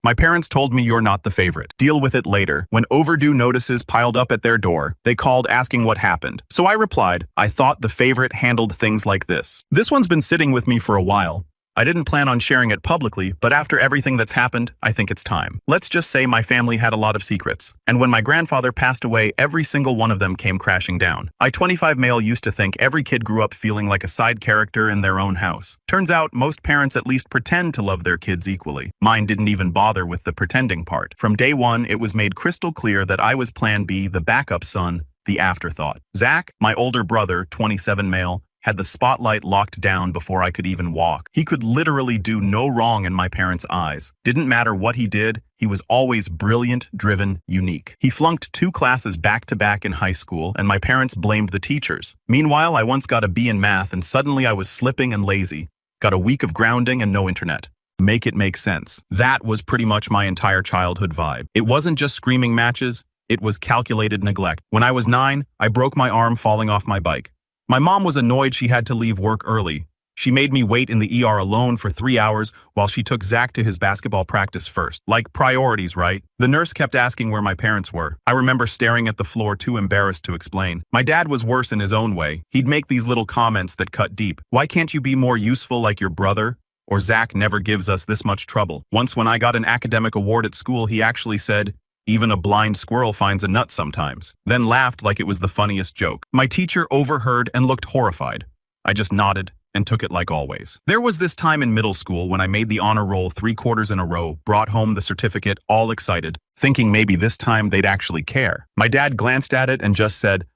My parents told me you're not the favorite. Deal with it later. When overdue notices piled up at their door, they called asking what happened. So I replied, I thought the favorite handled things like this. This one's been sitting with me for a while. I didn't plan on sharing it publicly, but after everything that's happened, I think it's time. Let's just say my family had a lot of secrets. And when my grandfather passed away, every single one of them came crashing down. I 25 male used to think every kid grew up feeling like a side character in their own house. Turns out, most parents at least pretend to love their kids equally. Mine didn't even bother with the pretending part. From day one, it was made crystal clear that I was Plan B, the backup son, the afterthought. Zach, my older brother, 27 male, had the spotlight locked down before I could even walk. He could literally do no wrong in my parents' eyes. Didn't matter what he did, he was always brilliant, driven, unique. He flunked 2 classes back-to-back in high school, and my parents blamed the teachers. Meanwhile, I once got a B in math, and suddenly I was slipping and lazy. Got a week of grounding and no internet. Make it make sense. That was pretty much my entire childhood vibe. It wasn't just screaming matches, it was calculated neglect. When I was 9, I broke my arm falling off my bike. My mom was annoyed she had to leave work early. She made me wait in the ER alone for 3 hours while she took Zach to his basketball practice first. Like priorities, right? The nurse kept asking where my parents were. I remember staring at the floor, too embarrassed to explain. My dad was worse in his own way. He'd make these little comments that cut deep. Why can't you be more useful like your brother? Or Zach never gives us this much trouble. Once when I got an academic award at school, he actually said, even a blind squirrel finds a nut sometimes, then laughed like it was the funniest joke. My teacher overheard and looked horrified. I just nodded and took it like always. There was this time in middle school when I made the honor roll 3 quarters in a row, brought home the certificate all excited, thinking maybe this time they'd actually care. My dad glanced at it and just said,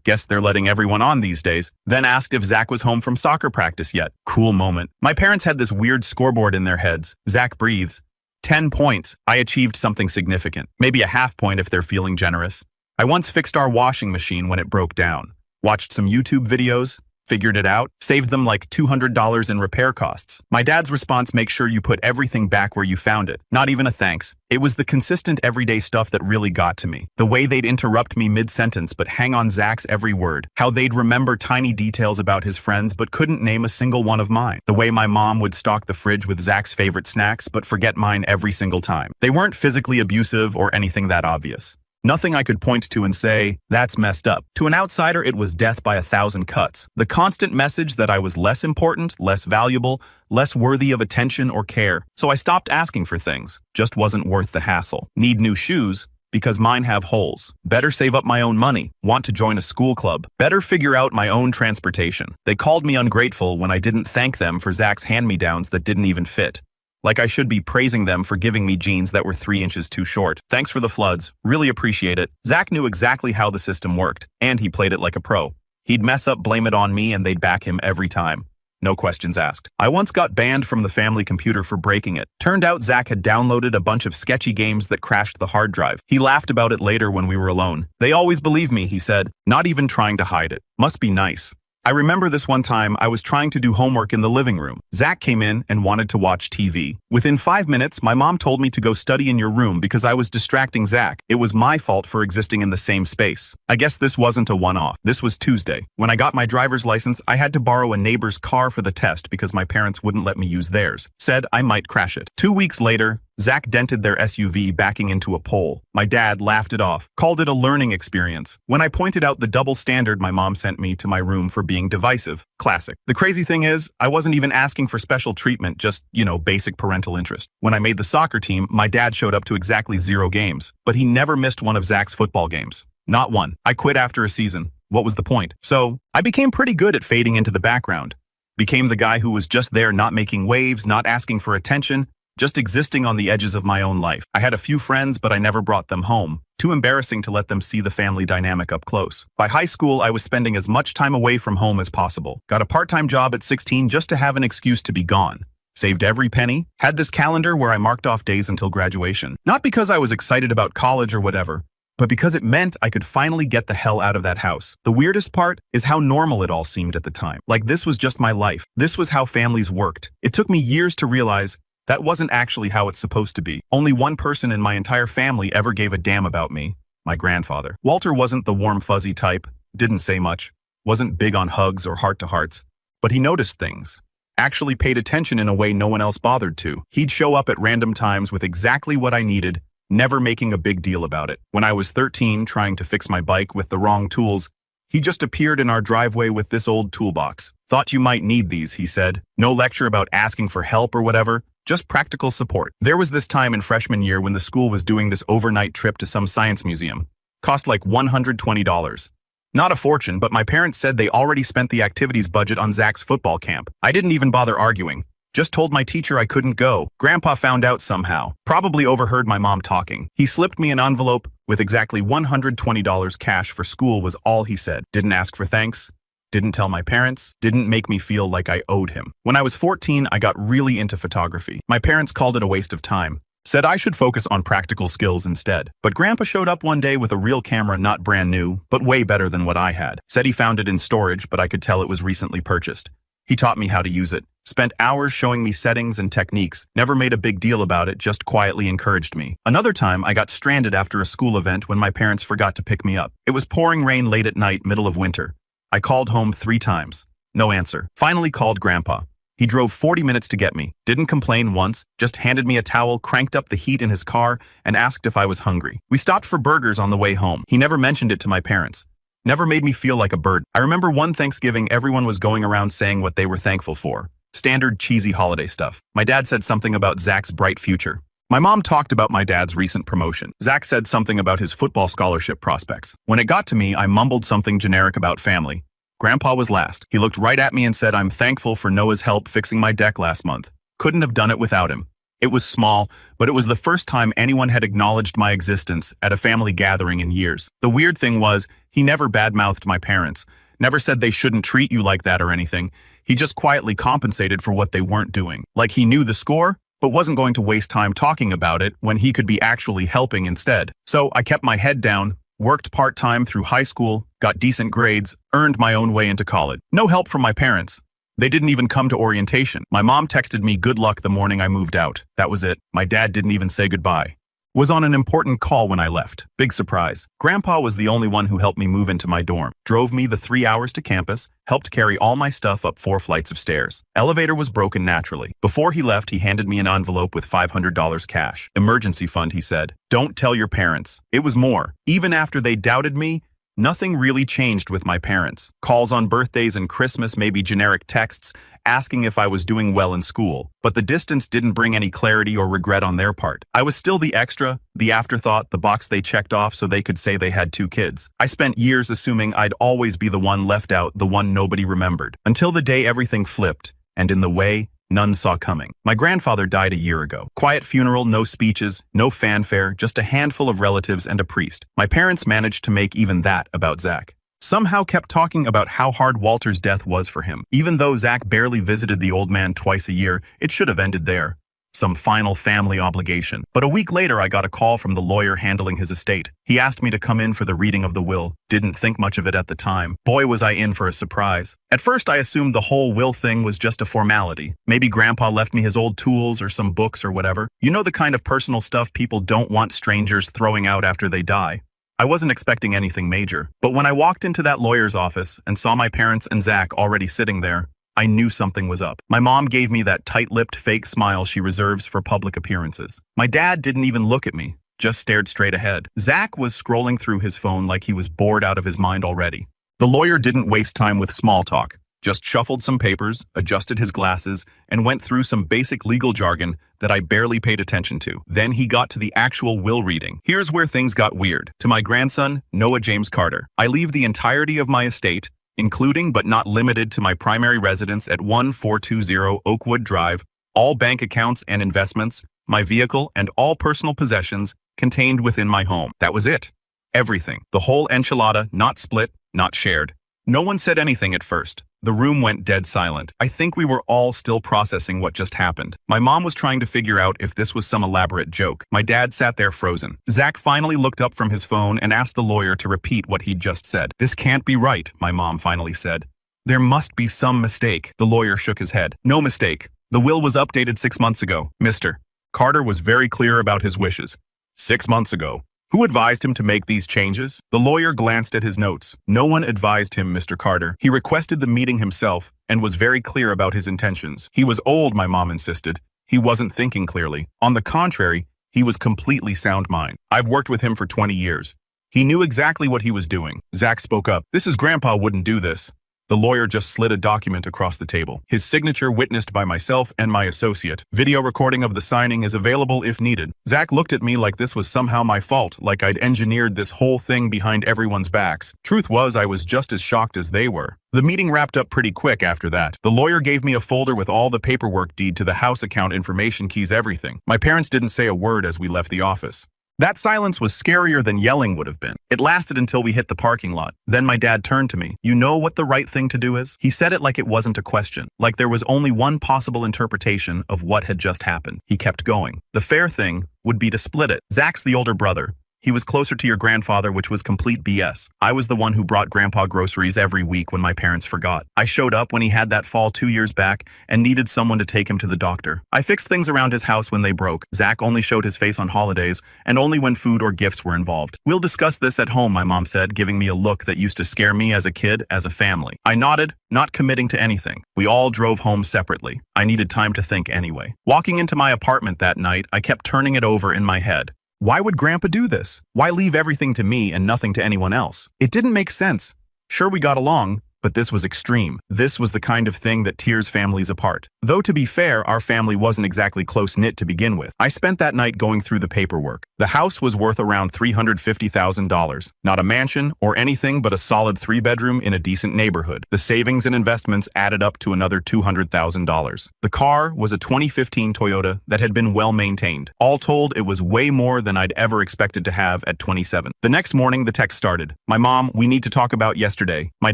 guess they're letting everyone on these days, then asked if Zach was home from soccer practice yet. Cool moment. My parents had this weird scoreboard in their heads. Zach breathes. 10 points. I achieved something significant. Maybe a half point if they're feeling generous. I once fixed our washing machine when it broke down. Watched some YouTube videos, figured it out, saved them like $200 in repair costs. My dad's response, make sure you put everything back where you found it. Not even a thanks. It was the consistent everyday stuff that really got to me. The way they'd interrupt me mid-sentence but hang on Zach's every word. How they'd remember tiny details about his friends but couldn't name a single one of mine. The way my mom would stock the fridge with Zach's favorite snacks but forget mine every single time. They weren't physically abusive or anything that obvious. Nothing I could point to and say, that's messed up. To an outsider, it was death by 1,000 cuts. The constant message that I was less important, less valuable, less worthy of attention or care. So I stopped asking for things. Just wasn't worth the hassle. Need new shoes? Because mine have holes. Better save up my own money. Want to join a school club. Better figure out my own transportation. They called me ungrateful when I didn't thank them for Zach's hand-me-downs that didn't even fit. Like I should be praising them for giving me jeans that were 3 inches too short. Thanks for the floods. Really appreciate it. Zach knew exactly how the system worked, and he played it like a pro. He'd mess up, blame it on me, and they'd back him every time. No questions asked. I once got banned from the family computer for breaking it. Turned out Zach had downloaded a bunch of sketchy games that crashed the hard drive. He laughed about it later when we were alone. They always believe me, he said, not even trying to hide it. Must be nice. I remember this one time I was trying to do homework in the living room. Zach came in and wanted to watch TV. Within 5 minutes, my mom told me to go study in your room because I was distracting Zach. It was my fault for existing in the same space. I guess this wasn't a one-off. This was Tuesday. When I got my driver's license, I had to borrow a neighbor's car for the test because my parents wouldn't let me use theirs. Said I might crash it. 2 weeks later, Zach dented their SUV backing into a pole. My dad laughed it off, called it a learning experience. When I pointed out the double standard my mom sent me to my room for being divisive. Classic. The crazy thing is, I wasn't even asking for special treatment, just, basic parental interest. When I made the soccer team, my dad showed up to exactly 0 games, but he never missed one of Zach's football games. Not one. I quit after a season. What was the point? So, I became pretty good at fading into the background. Became the guy who was just there, not making waves, not asking for attention, just existing on the edges of my own life. I had a few friends, but I never brought them home. Too embarrassing to let them see the family dynamic up close. By high school, I was spending as much time away from home as possible. Got a part-time job at 16 just to have an excuse to be gone. Saved every penny. Had this calendar where I marked off days until graduation. Not because I was excited about college or whatever, but because it meant I could finally get the hell out of that house. The weirdest part is how normal it all seemed at the time. Like this was just my life. This was how families worked. It took me years to realize that wasn't actually how it's supposed to be. Only one person in my entire family ever gave a damn about me, my grandfather. Walter wasn't the warm, fuzzy type, didn't say much, wasn't big on hugs or heart-to-hearts, but he noticed things. Actually paid attention in a way no one else bothered to. He'd show up at random times with exactly what I needed, never making a big deal about it. When I was 13, trying to fix my bike with the wrong tools, he just appeared in our driveway with this old toolbox. Thought you might need these, he said. No lecture about asking for help or whatever, just practical support. There was this time in freshman year when the school was doing this overnight trip to some science museum. Cost like $120. Not a fortune, but my parents said they already spent the activities budget on Zach's football camp. I didn't even bother arguing. Just told my teacher I couldn't go. Grandpa found out somehow. Probably overheard my mom talking. He slipped me an envelope with exactly $120 cash for school was all he said. Didn't ask for thanks. Didn't tell my parents. Didn't make me feel like I owed him. When I was 14, I got really into photography. My parents called it a waste of time. Said I should focus on practical skills instead. But Grandpa showed up one day with a real camera, not brand new, but way better than what I had. Said he found it in storage, but I could tell it was recently purchased. He taught me how to use it. Spent hours showing me settings and techniques. Never made a big deal about it, just quietly encouraged me. Another time, I got stranded after a school event when my parents forgot to pick me up. It was pouring rain late at night, middle of winter. I called home 3 times. No answer. Finally called Grandpa. He drove 40 minutes to get me, didn't complain once, just handed me a towel, cranked up the heat in his car, and asked if I was hungry. We stopped for burgers on the way home. He never mentioned it to my parents. Never made me feel like a burden. I remember one Thanksgiving everyone was going around saying what they were thankful for. Standard cheesy holiday stuff. My dad said something about Zach's bright future. My mom talked about my dad's recent promotion. Zach said something about his football scholarship prospects. When it got to me, I mumbled something generic about family. Grandpa was last. He looked right at me and said, "I'm thankful for Noah's help fixing my deck last month. Couldn't have done it without him." It was small, but it was the first time anyone had acknowledged my existence at a family gathering in years. The weird thing was, he never badmouthed my parents. Never said they shouldn't treat you like that or anything. He just quietly compensated for what they weren't doing. Like he knew the score, but wasn't going to waste time talking about it when he could be actually helping instead. So I kept my head down, worked part-time through high school, got decent grades, earned my own way into college. No help from my parents. They didn't even come to orientation. My mom texted me good luck the morning I moved out. That was it. My dad didn't even say goodbye. Was on an important call when I left. Big surprise. Grandpa was the only one who helped me move into my dorm. Drove me the 3 hours to campus, helped carry all my stuff up 4 flights of stairs. Elevator was broken naturally. Before he left, he handed me an envelope with $500 cash. Emergency fund, he said. Don't tell your parents. It was more. Even after they doubted me, nothing really changed with my parents. Calls on birthdays and Christmas, maybe generic texts, asking if I was doing well in school. But the distance didn't bring any clarity or regret on their part. I was still the extra, the afterthought, the box they checked off so they could say they had 2 kids. I spent years assuming I'd always be the one left out, the one nobody remembered. Until the day everything flipped, and in the way none saw coming. My grandfather died a year ago. Quiet funeral, no speeches, no fanfare, just a handful of relatives and a priest. My parents managed to make even that about Zach. Somehow kept talking about how hard Walter's death was for him. Even though Zach barely visited the old man twice a year, it should have ended there. Some final family obligation. But a week later, I got a call from the lawyer handling his estate. He asked me to come in for the reading of the will. Didn't think much of it at the time. Boy, was I in for a surprise. At first, I assumed the whole will thing was just a formality. Maybe Grandpa left me his old tools or some books or whatever. You know, the kind of personal stuff people don't want strangers throwing out after they die. I wasn't expecting anything major. But when I walked into that lawyer's office and saw my parents and Zach already sitting there, I knew something was up. My mom gave me that tight-lipped fake smile she reserves for public appearances. My dad didn't even look at me, just stared straight ahead. Zach was scrolling through his phone like he was bored out of his mind already. The lawyer didn't waste time with small talk, just shuffled some papers, adjusted his glasses, and went through some basic legal jargon that I barely paid attention to. Then he got to the actual will reading. Here's where things got weird. To my grandson, Noah James Carter, I leave the entirety of my estate, including but not limited to my primary residence at 1420 Oakwood Drive, all bank accounts and investments, my vehicle, and all personal possessions contained within my home. That was it. Everything. The whole enchilada, not split, not shared. No one said anything at first. The room went dead silent. I think we were all still processing what just happened. My mom was trying to figure out if this was some elaborate joke. My dad sat there frozen. Zach finally looked up from his phone and asked the lawyer to repeat what he'd just said. "This can't be right," my mom finally said. "There must be some mistake." The lawyer shook his head. "No mistake. The will was updated 6 months ago, Mr. Carter was very clear about his wishes. 6 months ago. Who advised him to make these changes? The lawyer glanced at his notes. No one advised him, Mr. Carter. He requested the meeting himself and was very clear about his intentions. He was old, my mom insisted. He wasn't thinking clearly. On the contrary, he was completely sound mind. I've worked with him for 20 years. He knew exactly what he was doing. Zach spoke up. This is Grandpa wouldn't do this. The lawyer just slid a document across the table. His signature witnessed by myself and my associate. Video recording of the signing is available if needed. Zach looked at me like this was somehow my fault, like I'd engineered this whole thing behind everyone's backs. Truth was, I was just as shocked as they were. The meeting wrapped up pretty quick after that. The lawyer gave me a folder with all the paperwork, deed to the house account information, keys, everything. My parents didn't say a word as we left the office. That silence was scarier than yelling would have been. It lasted until we hit the parking lot. Then my dad turned to me. You know what the right thing to do is? He said it like it wasn't a question, like there was only one possible interpretation of what had just happened. He kept going. The fair thing would be to split it. Zach's the older brother. He was closer to your grandfather, which was complete BS. I was the one who brought Grandpa groceries every week when my parents forgot. I showed up when he had that fall 2 years back and needed someone to take him to the doctor. I fixed things around his house when they broke. Zach only showed his face on holidays and only when food or gifts were involved. We'll discuss this at home, my mom said, giving me a look that used to scare me as a kid, as a family. I nodded, not committing to anything. We all drove home separately. I needed time to think anyway. Walking into my apartment that night, I kept turning it over in my head. Why would Grandpa do this? Why leave everything to me and nothing to anyone else? It didn't make sense. Sure, we got along, but this was extreme. This was the kind of thing that tears families apart. Though to be fair, our family wasn't exactly close-knit to begin with. I spent that night going through the paperwork. The house was worth around $350,000. Not a mansion or anything but a solid 3-bedroom in a decent neighborhood. The savings and investments added up to another $200,000. The car was a 2015 Toyota that had been well maintained. All told, it was way more than I'd ever expected to have at 27. The next morning, the text started. My mom, we need to talk about yesterday. My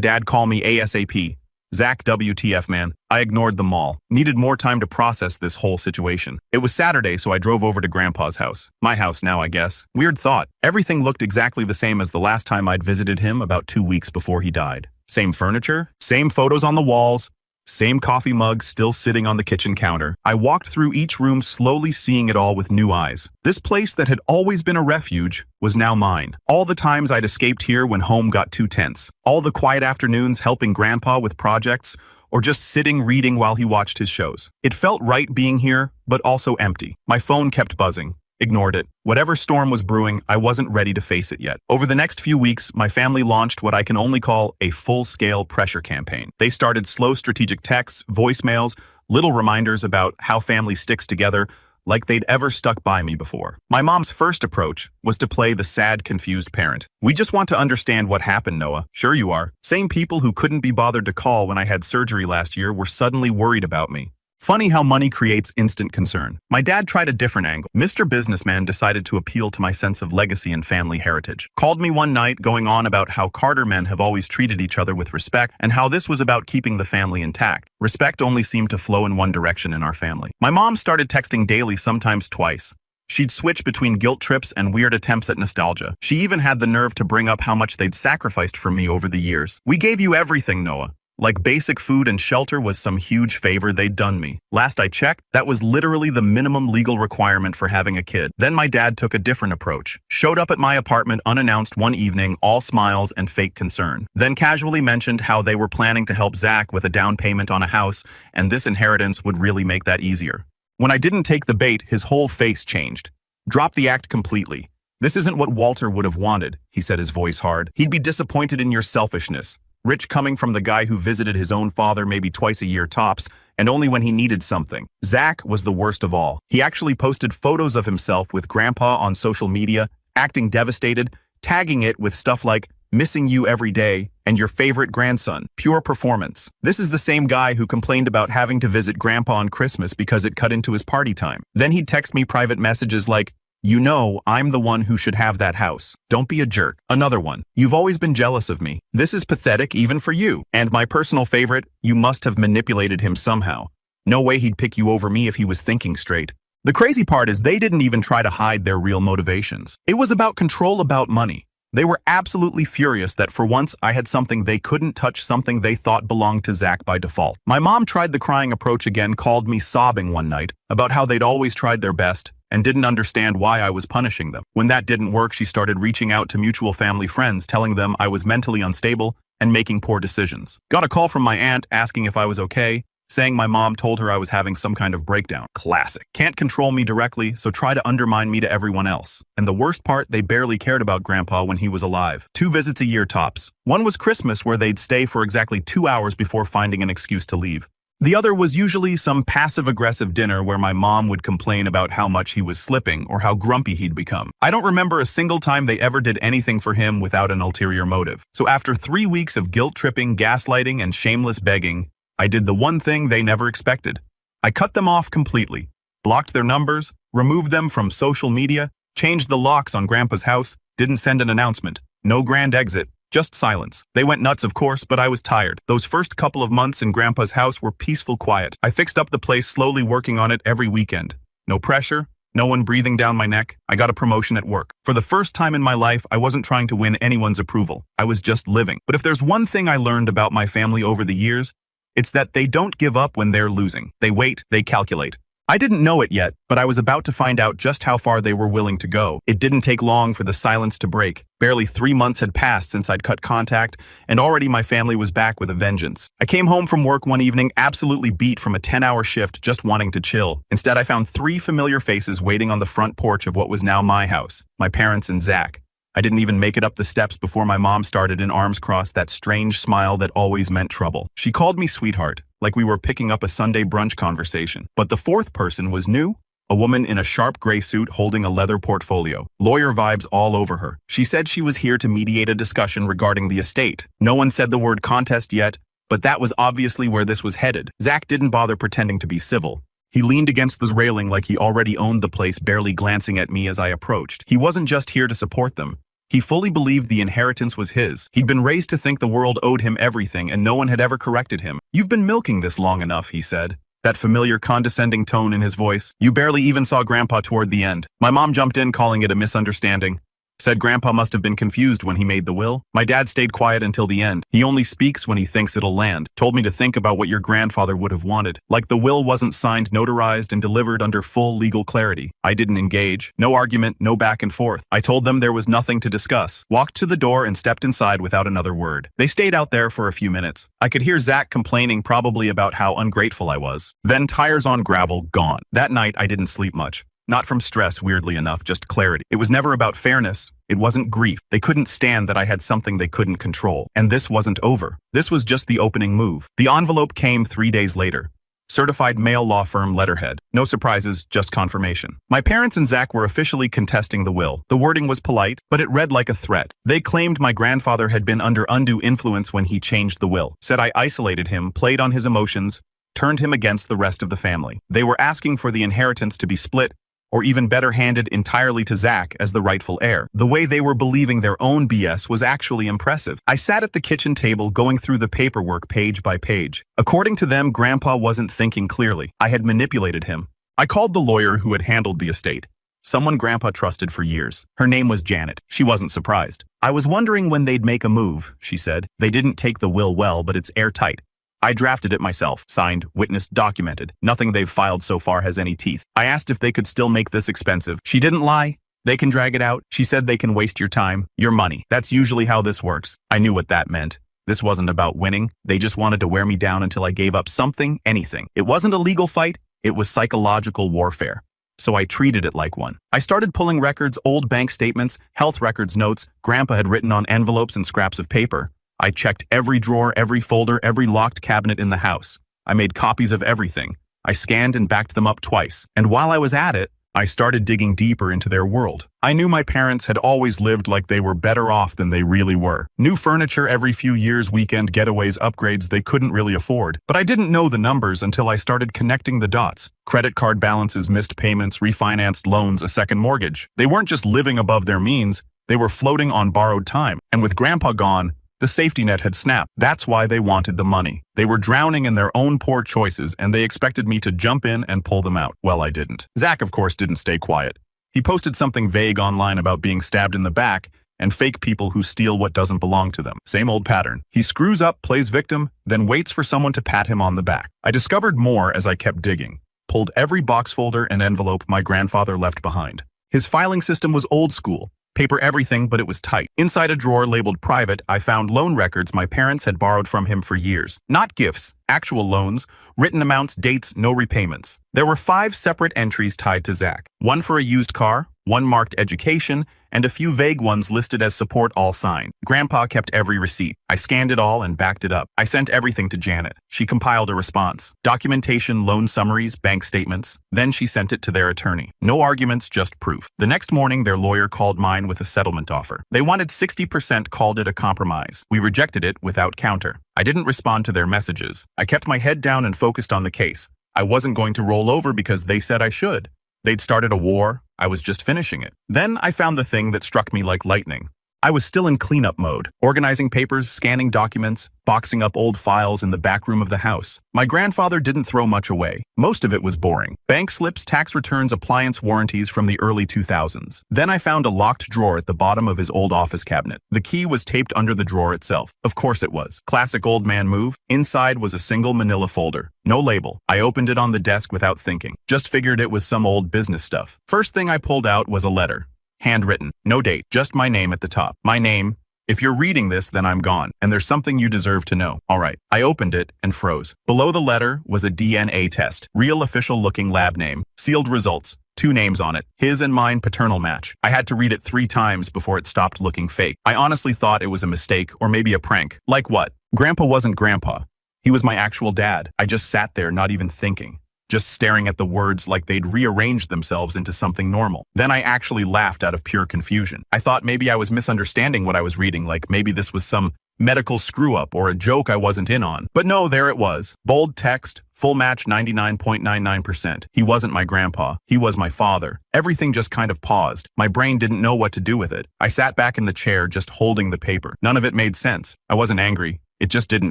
dad called me ASAP. Zach, WTF, man. I ignored them all. Needed more time to process this whole situation. It was Saturday, so I drove over to Grandpa's house. My house now, I guess. Weird thought. Everything looked exactly the same as the last time I'd visited him about 2 weeks before he died. Same furniture, same photos on the walls, same coffee mug still sitting on the kitchen counter. I walked through each room, slowly seeing it all with new eyes. This place that had always been a refuge was now mine. All the times I'd escaped here when home got too tense. All the quiet afternoons helping Grandpa with projects, or just sitting reading while he watched his shows. It felt right being here, but also empty. My phone kept buzzing. Ignored it. Whatever storm was brewing, I wasn't ready to face it yet. Over the next few weeks, my family launched what I can only call a full-scale pressure campaign. They started slow strategic texts, voicemails, little reminders about how family sticks together, like they'd ever stuck by me before. My mom's first approach was to play the sad, confused parent. We just want to understand what happened, Noah. Sure you are. Same people who couldn't be bothered to call when I had surgery last year were suddenly worried about me. Funny how money creates instant concern. My dad tried a different angle. Mr. Businessman decided to appeal to my sense of legacy and family heritage. Called me one night going on about how Carter men have always treated each other with respect and how this was about keeping the family intact. Respect only seemed to flow in one direction in our family. My mom started texting daily, sometimes twice. She'd switch between guilt trips and weird attempts at nostalgia. She even had the nerve to bring up how much they'd sacrificed for me over the years. We gave you everything, Noah. Like basic food and shelter was some huge favor they'd done me. Last I checked, that was literally the minimum legal requirement for having a kid. Then my dad took a different approach. Showed up at my apartment unannounced one evening, all smiles and fake concern. Then casually mentioned how they were planning to help Zach with a down payment on a house, and this inheritance would really make that easier. When I didn't take the bait, his whole face changed. Dropped the act completely. This isn't what Walter would have wanted, he said, his voice hard. He'd be disappointed in your selfishness. Rich coming from the guy who visited his own father maybe twice a year tops, and only when he needed something. Zach was the worst of all. He actually posted photos of himself with Grandpa on social media, acting devastated, tagging it with stuff like, missing you every day, and your favorite grandson. Pure performance. This is the same guy who complained about having to visit Grandpa on Christmas because it cut into his party time. Then he'd text me private messages like, you know, I'm the one who should have that house. Don't be a jerk. Another one. You've always been jealous of me. This is pathetic even for you. And my personal favorite, you must have manipulated him somehow. No way he'd pick you over me if he was thinking straight. The crazy part is they didn't even try to hide their real motivations. It was about control, about money. They were absolutely furious that for once I had something they couldn't touch, something they thought belonged to Zach by default. My mom tried the crying approach again, called me sobbing one night about how they'd always tried their best, and didn't understand why I was punishing them. When that didn't work, she started reaching out to mutual family friends, telling them I was mentally unstable and making poor decisions. Got a call from my aunt asking if I was okay, saying my mom told her I was having some kind of breakdown. Classic. Can't control me directly, so try to undermine me to everyone else. And the worst part, they barely cared about Grandpa when he was alive. 2 visits a year tops. One was Christmas, where they'd stay for exactly 2 hours before finding an excuse to leave. The other was usually some passive-aggressive dinner where my mom would complain about how much he was slipping or how grumpy he'd become. I don't remember a single time they ever did anything for him without an ulterior motive. So after 3 weeks of guilt-tripping, gaslighting, and shameless begging, I did the one thing they never expected. I cut them off completely, blocked their numbers, removed them from social media, changed the locks on Grandpa's house, didn't send an announcement, no grand exit, just silence. They went nuts, of course, but I was tired. Those first couple of months in Grandpa's house were peaceful quiet. I fixed up the place, slowly working on it every weekend. No pressure, no one breathing down my neck. I got a promotion at work. For the first time in my life, I wasn't trying to win anyone's approval. I was just living. But if there's one thing I learned about my family over the years, it's that they don't give up when they're losing. They wait, they calculate. I didn't know it yet, but I was about to find out just how far they were willing to go. It didn't take long for the silence to break. Barely 3 months had passed since I'd cut contact, and already my family was back with a vengeance. I came home from work one evening absolutely beat from a 10-hour shift, just wanting to chill. Instead, I found 3 familiar faces waiting on the front porch of what was now my house, my parents and Zach. I didn't even make it up the steps before my mom started, in arms crossed, that strange smile that always meant trouble. She called me sweetheart, like we were picking up a Sunday brunch conversation. But the 4th person was new, a woman in a sharp gray suit holding a leather portfolio. Lawyer vibes all over her. She said she was here to mediate a discussion regarding the estate. No one said the word contest yet, but that was obviously where this was headed. Zach didn't bother pretending to be civil. He leaned against the railing like he already owned the place, barely glancing at me as I approached. He wasn't just here to support them. He fully believed the inheritance was his. He'd been raised to think the world owed him everything, and no one had ever corrected him. "You've been milking this long enough," he said, that familiar condescending tone in his voice. "You barely even saw Grandpa toward the end." My mom jumped in, calling it a misunderstanding. Said Grandpa must have been confused when he made the will. My dad stayed quiet until the end. "He only speaks when he thinks it'll land. Told me to think about what your grandfather would have wanted. Like the will wasn't signed, notarized, and delivered under full legal clarity." I didn't engage. No argument, no back and forth. I told them there was nothing to discuss. Walked to the door and stepped inside without another word. They stayed out there for a few minutes. I could hear Zach complaining, probably about how ungrateful I was. Then tires on gravel, gone. That night I didn't sleep much. Not from stress, weirdly enough, just clarity. It was never about fairness. It wasn't grief. They couldn't stand that I had something they couldn't control. And this wasn't over. This was just the opening move. The envelope came 3 days later. Certified mail law firm letterhead. No surprises, just confirmation. My parents and Zach were officially contesting the will. The wording was polite, but it read like a threat. They claimed my grandfather had been under undue influence when he changed the will. Said I isolated him, played on his emotions, turned him against the rest of the family. They were asking for the inheritance to be split, or even better, handed entirely to Zach as the rightful heir. The way they were believing their own BS was actually impressive. I sat at the kitchen table going through the paperwork page by page. According to them, Grandpa wasn't thinking clearly. I had manipulated him. I called the lawyer who had handled the estate. Someone Grandpa trusted for years. Her name was Janet. She wasn't surprised. "I was wondering when they'd make a move," she said. "They didn't take the will well, but it's airtight. I drafted it myself, signed, witnessed, documented. Nothing they've filed so far has any teeth. I asked if they could still make this expensive. She didn't lie. They can drag it out. She said they can waste your time, your money. That's usually how this works." I knew what that meant. This wasn't about winning. They just wanted to wear me down until I gave up something, anything. It wasn't a legal fight. It was psychological warfare. So I treated it like one. I started pulling records, old bank statements, health records notes Grandpa had written on envelopes and scraps of paper. I checked every drawer, every folder, every locked cabinet in the house. I made copies of everything. I scanned and backed them up twice. And while I was at it, I started digging deeper into their world. I knew my parents had always lived like they were better off than they really were. New furniture every few years, weekend getaways, upgrades they couldn't really afford. But I didn't know the numbers until I started connecting the dots. Credit card balances, missed payments, refinanced loans, a second mortgage. They weren't just living above their means, they were floating on borrowed time. And with Grandpa gone, the safety net had snapped. That's why they wanted the money. They were drowning in their own poor choices, and they expected me to jump in and pull them out. Well, I didn't. Zach, of course, didn't stay quiet. He posted something vague online about being stabbed in the back and fake people who steal what doesn't belong to them. Same old pattern. He screws up, plays victim, then waits for someone to pat him on the back. I discovered more as I kept digging. pulled every box folder and envelope my grandfather left behind. His filing system was old school. Paper everything, but it was tight. Inside a drawer labeled private, I found loan records my parents had borrowed from him for years. Not gifts, actual loans, written amounts, dates, no repayments. There were 5 separate entries tied to Zach. One for a used car, one marked education, and a few vague ones listed as support, all signed. Grandpa kept every receipt. I scanned it all and backed it up. I sent everything to Janet. She compiled a response. Documentation, loan summaries, bank statements. Then she sent it to their attorney. No arguments, just proof. The next morning, their lawyer called mine with a settlement offer. They wanted 60%, called it a compromise. We rejected it without counter. I didn't respond to their messages. I kept my head down and focused on the case. I wasn't going to roll over because they said I should. They'd started a war. I was just finishing it. Then I found the thing that struck me like lightning. I was still in cleanup mode, organizing papers, scanning documents, boxing up old files in the back room of the house. My grandfather didn't throw much away. Most of it was boring. Bank slips, tax returns, appliance warranties from the early 2000s. Then I found a locked drawer at the bottom of his old office cabinet. The key was taped under the drawer itself. Of course it was. Classic old man move. Inside was a single manila folder. No label. I opened it on the desk without thinking. Just figured it was some old business stuff. First thing I pulled out was a letter. Handwritten. No date. Just my name at the top. My name. If you're reading this, then I'm gone, and there's something you deserve to know. All right. I opened it and froze. Below the letter was a DNA test. Real official-looking lab name. Sealed results. 2 names on it. His and mine, paternal match. I had to read it 3 times before it stopped looking fake. I honestly thought it was a mistake or maybe a prank. Like what? Grandpa wasn't Grandpa. He was my actual dad. I just sat there not even thinking, just staring at the words like they'd rearranged themselves into something normal. Then I actually laughed out of pure confusion. I thought maybe I was misunderstanding what I was reading, like maybe this was some medical screw-up or a joke I wasn't in on. But no, there it was. Bold text, full match 99.99%. He wasn't my grandpa. He was my father. Everything just kind of paused. My brain didn't know what to do with it. I sat back in the chair just holding the paper. None of it made sense. I wasn't angry. It just didn't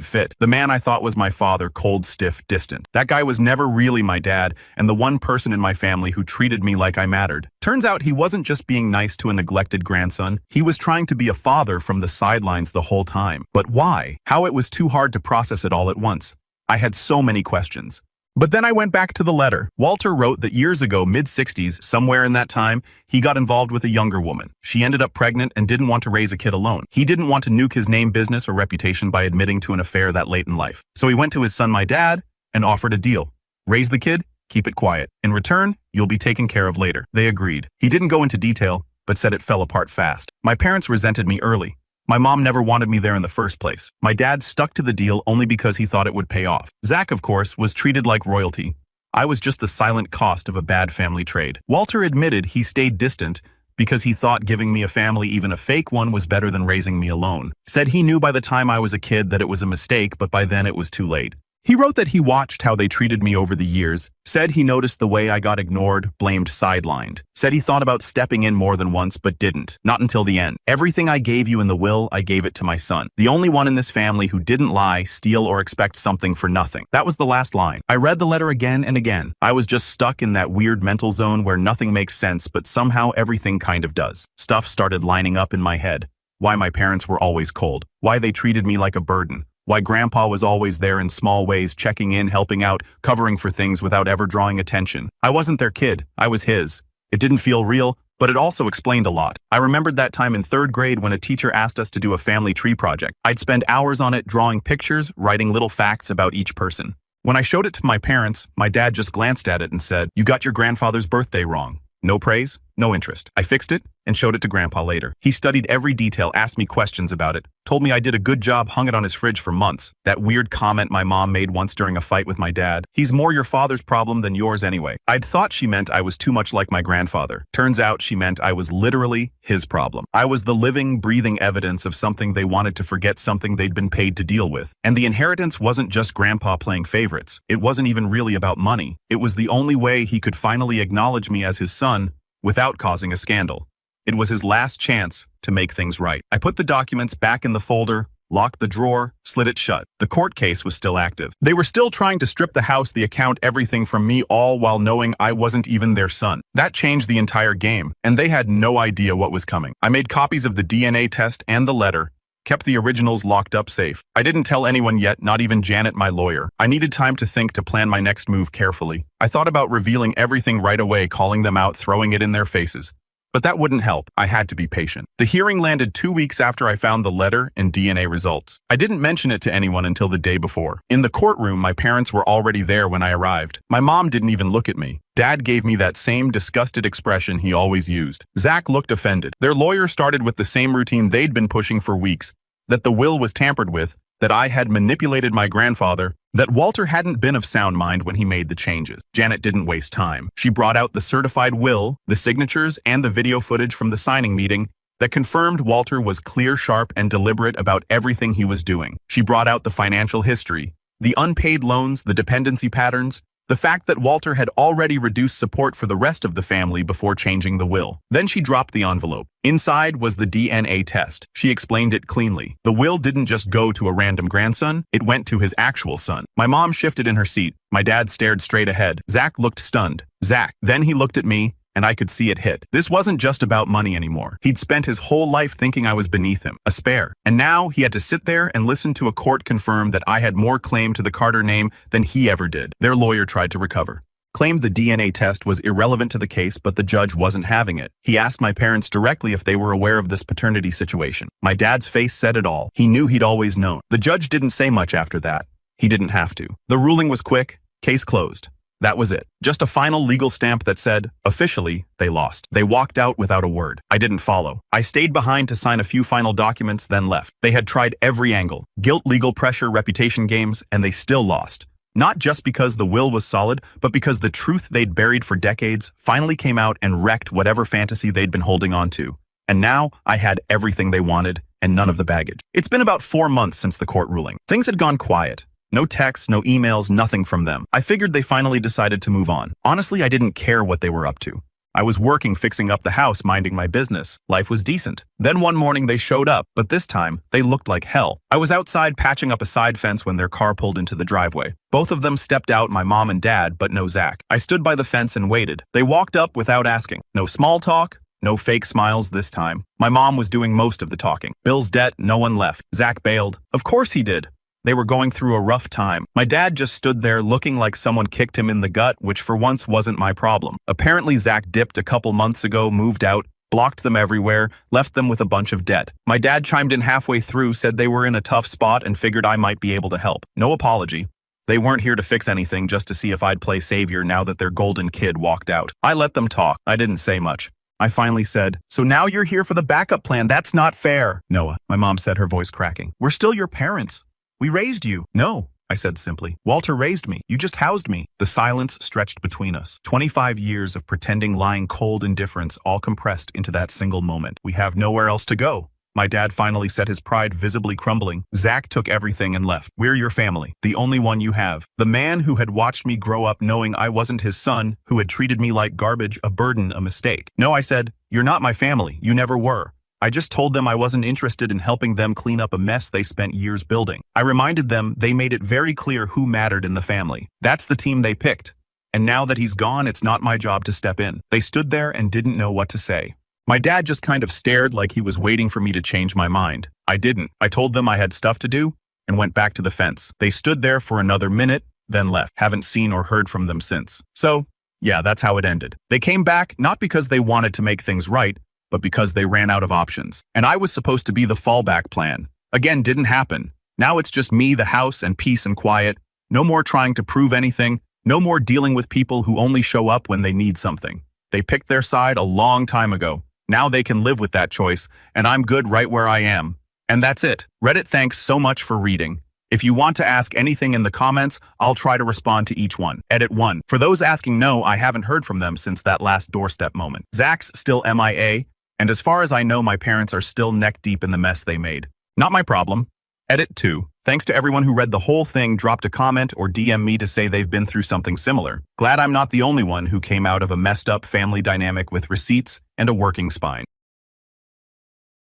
fit. The man I thought was my father, cold, stiff, distant. That guy was never really my dad, and the one person in my family who treated me like I mattered. Turns out he wasn't just being nice to a neglected grandson. He was trying to be a father from the sidelines the whole time. But why? How? It was too hard to process it all at once. I had so many questions. But then I went back to the letter. Walter wrote that years ago, mid-60s, somewhere in that time, he got involved with a younger woman. She ended up pregnant and didn't want to raise a kid alone. He didn't want to nuke his name, business, or reputation by admitting to an affair that late in life. So he went to his son, my dad, and offered a deal. Raise the kid, keep it quiet. In return, you'll be taken care of later. They agreed. He didn't go into detail, but said it fell apart fast. My parents resented me early. My mom never wanted me there in the first place. My dad stuck to the deal only because he thought it would pay off. Zach, of course, was treated like royalty. I was just the silent cost of a bad family trade. Walter admitted he stayed distant because he thought giving me a family, even a fake one, was better than raising me alone. Said he knew by the time I was a kid that it was a mistake, but by then it was too late. He wrote that he watched how they treated me over the years, said he noticed the way I got ignored, blamed, sidelined. Said he thought about stepping in more than once, but didn't. Not until the end. Everything I gave you in the will, I gave it to my son. The only one in this family who didn't lie, steal, or expect something for nothing. That was the last line. I read the letter again and again. I was just stuck in that weird mental zone where nothing makes sense, but somehow everything kind of does. Stuff started lining up in my head. Why my parents were always cold. Why they treated me like a burden. Why Grandpa was always there in small ways, checking in, helping out, covering for things without ever drawing attention. I wasn't their kid. I was his. It didn't feel real, but it also explained a lot. I remembered that time in 3rd grade when a teacher asked us to do a family tree project. I'd spend hours on it, drawing pictures, writing little facts about each person. When I showed it to my parents, my dad just glanced at it and said, "You got your grandfather's birthday wrong." No praise, no interest. I fixed it and showed it to Grandpa later. He studied every detail, asked me questions about it, told me I did a good job, hung it on his fridge for months. That weird comment my mom made once during a fight with my dad. "He's more your father's problem than yours anyway." I'd thought she meant I was too much like my grandfather. Turns out she meant I was literally his problem. I was the living, breathing evidence of something they wanted to forget, something they'd been paid to deal with. And the inheritance wasn't just Grandpa playing favorites. It wasn't even really about money. It was the only way he could finally acknowledge me as his son without causing a scandal. It was his last chance to make things right. I put the documents back in the folder, locked the drawer, slid it shut. The court case was still active. They were still trying to strip the house, the account, everything from me, all while knowing I wasn't even their son. That changed the entire game, and they had no idea what was coming. I made copies of the DNA test and the letter, kept the originals locked up safe. I didn't tell anyone yet, not even Janet, my lawyer. I needed time to think to plan my next move carefully. I thought about revealing everything right away, calling them out, throwing it in their faces. But that wouldn't help. I had to be patient. The hearing landed 2 weeks after I found the letter and DNA results. I didn't mention it to anyone until the day before. In the courtroom, my parents were already there when I arrived. My mom didn't even look at me. Dad gave me that same disgusted expression he always used. Zach looked offended. Their lawyer started with the same routine they'd been pushing for weeks, that the will was tampered with, that I had manipulated my grandfather, that Walter hadn't been of sound mind when he made the changes. Janet didn't waste time. She brought out the certified will, the signatures, and the video footage from the signing meeting that confirmed Walter was clear, sharp, and deliberate about everything he was doing. She brought out the financial history, the unpaid loans, the dependency patterns, the fact that Walter had already reduced support for the rest of the family before changing the will. Then she dropped the envelope. Inside was the DNA test. She explained it cleanly. The will didn't just go to a random grandson, it went to his actual son. My mom shifted in her seat. My dad stared straight ahead. Zach looked stunned. Zach. Then he looked at me, and I could see it hit. This wasn't just about money anymore. He'd spent his whole life thinking I was beneath him, a spare. And now he had to sit there and listen to a court confirm that I had more claim to the Carter name than he ever did. Their lawyer tried to recover. Claimed the DNA test was irrelevant to the case, but the judge wasn't having it. He asked my parents directly if they were aware of this paternity situation. My dad's face said it all. He knew he'd always known. The judge didn't say much after that. He didn't have to. The ruling was quick. Case closed. That was it. Just a final legal stamp that said, officially, they lost. They walked out without a word. I didn't follow. I stayed behind to sign a few final documents, then left. They had tried every angle. Guilt, legal pressure, reputation games, and they still lost. Not just because the will was solid, but because the truth they'd buried for decades finally came out and wrecked whatever fantasy they'd been holding on to. And now I had everything they wanted and none of the baggage. It's been about 4 months since the court ruling. Things had gone quiet. No texts, no emails, nothing from them. I figured they finally decided to move on. Honestly, I didn't care what they were up to. I was working, fixing up the house, minding my business. Life was decent. Then one morning they showed up, but this time they looked like hell. I was outside patching up a side fence when their car pulled into the driveway. Both of them stepped out, my mom and dad, but no Zach. I stood by the fence and waited. They walked up without asking. No small talk. No fake smiles this time. My mom was doing most of the talking. Bill's debt, no one left. Zach bailed. Of course he did. They were going through a rough time. My dad just stood there looking like someone kicked him in the gut, which for once wasn't my problem. Apparently Zach dipped a couple months ago, moved out, blocked them everywhere, left them with a bunch of debt. My dad chimed in halfway through, said they were in a tough spot and figured I might be able to help. No apology. They weren't here to fix anything, just to see if I'd play savior now that their golden kid walked out. I let them talk. I didn't say much. I finally said, "So now you're here for the backup plan. That's not fair." "Noah," my mom said, her voice cracking. "We're still your parents. We raised you." "No," I said simply. "Walter raised me. You just housed me." The silence stretched between us. 25 years of pretending, lying, cold indifference, all compressed into that single moment. "We have nowhere else to go." My dad finally said, his pride visibly crumbling. "Zach took everything and left. We're your family, the only one you have." The man who had watched me grow up knowing I wasn't his son, who had treated me like garbage, a burden, a mistake. "No," I said, "you're not my family. You never were. I just told them I wasn't interested in helping them clean up a mess they spent years building. I reminded them they made it very clear who mattered in the family. That's the team they picked. And now that he's gone, it's not my job to step in." They stood there and didn't know what to say. My dad just kind of stared like he was waiting for me to change my mind. I didn't. I told them I had stuff to do and went back to the fence. They stood there for another minute, then left. Haven't seen or heard from them since. So, yeah, that's how it ended. They came back not because they wanted to make things right, but because they ran out of options. And I was supposed to be the fallback plan. Again, didn't happen. Now it's just me, the house, and peace and quiet. No more trying to prove anything. No more dealing with people who only show up when they need something. They picked their side a long time ago. Now they can live with that choice, and I'm good right where I am. And that's it. Reddit, thanks so much for reading. If you want to ask anything in the comments, I'll try to respond to each one. Edit 1. For those asking, no, I haven't heard from them since that last doorstep moment. Zach's still MIA. And as far as I know, my parents are still neck deep in the mess they made. Not my problem. Edit 2. Thanks to everyone who read the whole thing, dropped a comment, or DM me to say they've been through something similar. Glad I'm not the only one who came out of a messed up family dynamic with receipts and a working spine.